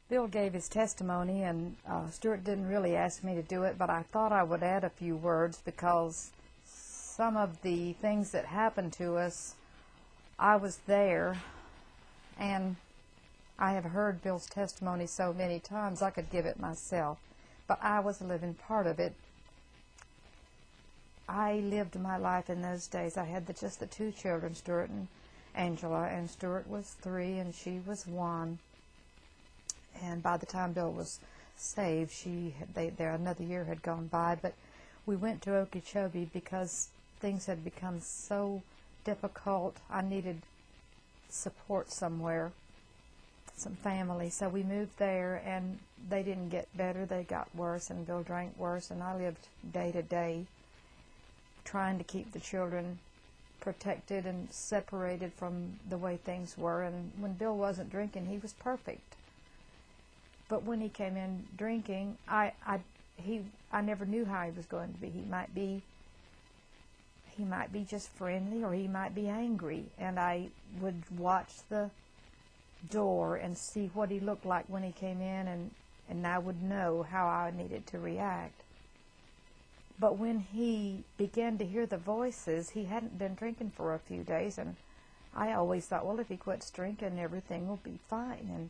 Bill gave his testimony, and Stuart didn't really ask me to do it, but I thought I would add a few words because some of the things that happened to us, I was there, and I have heard Bill's testimony so many times I could give it myself, but I was a living part of it. I lived my life in those days. I had just the two children, Stuart and Angela, and Stuart was 3 and she was 1. And by the time Bill was saved, another year had gone by. But we went to Okeechobee because things had become so difficult. I needed support somewhere, some family. So we moved there, and they didn't get better. They got worse, and Bill drank worse. And I lived day to day trying to keep the children protected and separated from the way things were. And when Bill wasn't drinking, he was perfect. But when he came in drinking, I never knew how he was going to be. He might be just friendly, or he might be angry. And I would watch the door and see what he looked like when he came in, and I would know how I needed to react. But when he began to hear the voices, he hadn't been drinking for a few days, and I always thought, well, if he quits drinking, everything will be fine. And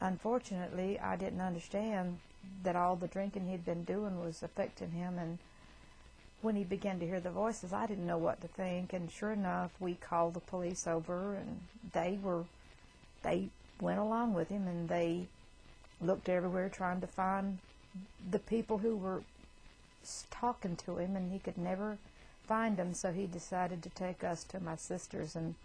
unfortunately, I didn't understand that all the drinking he'd been doing was affecting him. And when he began to hear the voices, I didn't know what to think. And sure enough, we called the police over, and they went along with him, and they looked everywhere trying to find the people who were talking to him, and he could never find them. So he decided to take us to my sister's, and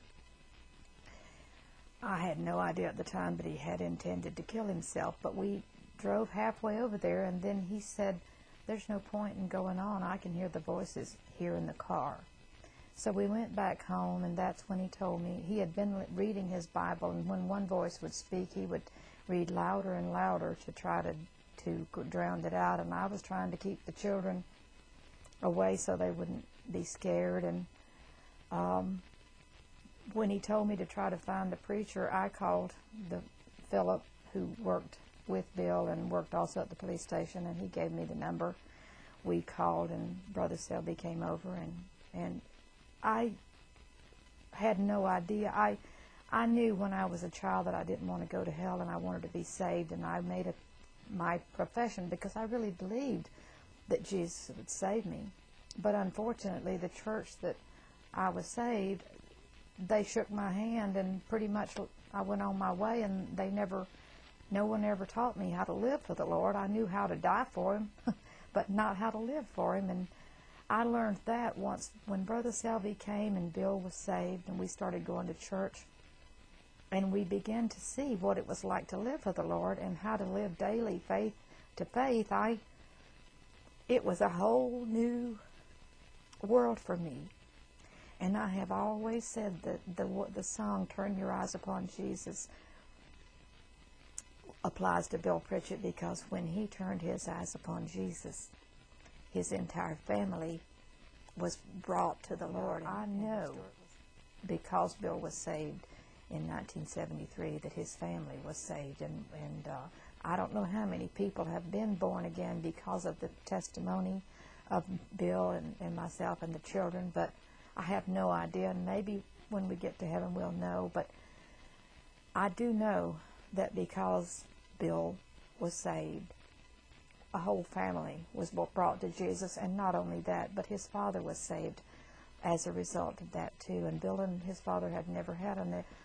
I had no idea at the time that he had intended to kill himself. But we drove halfway over there, and then he said, there's no point in going on. I can hear the voices here in the car. So we went back home, and that's when he told me he had been reading his Bible, and when one voice would speak, he would read louder and louder to try to drown it out. And I was trying to keep the children away so they wouldn't be scared. And when he told me to try to find a preacher, I called Philip, who worked with Bill and worked also at the police station, and he gave me the number. We called, and Brother Selby came over, and I had no idea. I knew when I was a child that I didn't want to go to hell, and I wanted to be saved, and I made it my profession because I really believed that Jesus would save me. But unfortunately, the church that I was saved, they shook my hand, and pretty much I went on my way, and no one ever taught me how to live for the Lord. I knew how to die for Him, but not how to live for Him. And I learned that once when Brother Selby came and Bill was saved, and we started going to church, and we began to see what it was like to live for the Lord and how to live daily, faith to faith. It was a whole new world for me. And I have always said that the song, Turn Your Eyes Upon Jesus, applies to Bill Pritchett, because when he turned his eyes upon Jesus, his entire family was brought to the Lord. I know, because Bill was saved in 1973, that his family was saved. And I don't know how many people have been born again because of the testimony of Bill and myself and the children, but I have no idea, and maybe when we get to heaven we'll know. But I do know that because Bill was saved, a whole family was brought to Jesus, and not only that, but his father was saved as a result of that too. And Bill and his father had never had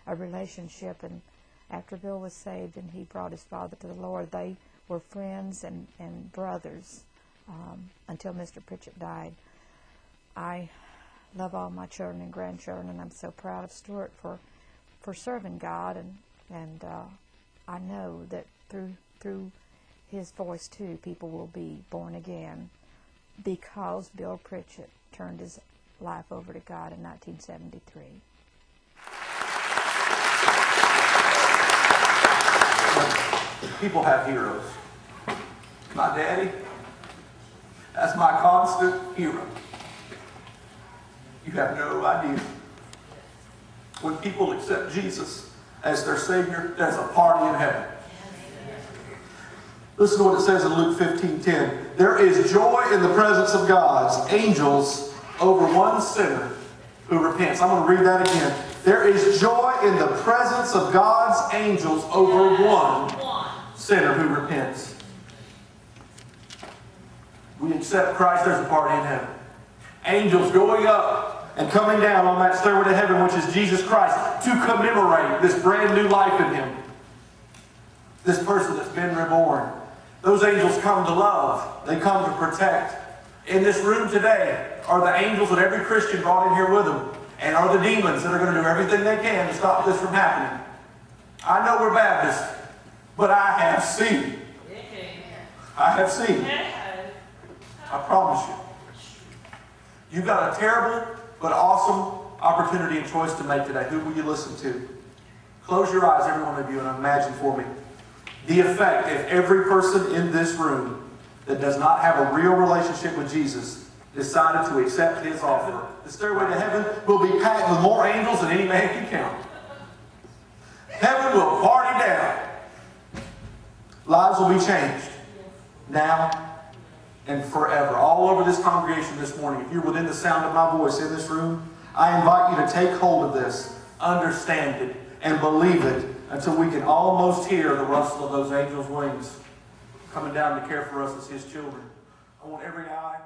a relationship, and after Bill was saved and he brought his father to the Lord, they were friends and brothers until Mr. Pritchett died. I love all my children and grandchildren, and I'm so proud of Stuart for serving God, and I know that through his voice too, people will be born again, because Bill Pritchett turned his life over to God in 1973. People have heroes. My daddy, that's my constant hero. You have no idea. When people accept Jesus as their Savior, there's a party in heaven. Listen to what it says in Luke 15:10. There is joy in the presence of God's angels over one sinner who repents. I'm going to read that again. There is joy in the presence of God's angels over one sinner who repents. We accept Christ, there's a party in heaven. Angels going up and coming down on that stairway to heaven, which is Jesus Christ, to commemorate this brand new life in Him. This person that's been reborn. Those angels come to love. They come to protect. In this room today are the angels that every Christian brought in here with them, and are the demons that are going to do everything they can to stop this from happening. I know we're Baptists, but I have seen. I have seen. I promise you. You've got a terrible but awesome opportunity and choice to make today. Who will you listen to? Close your eyes, every one of you, and imagine for me the effect if every person in this room that does not have a real relationship with Jesus decided to accept His offer. The stairway to heaven will be packed with more angels than any man can count. Heaven will party down. Lives will be changed now and forever. All over this congregation this morning, if you're within the sound of my voice in this room, I invite you to take hold of this, understand it, and believe it until we can almost hear the rustle of those angels' wings coming down to care for us as His children. I want every eye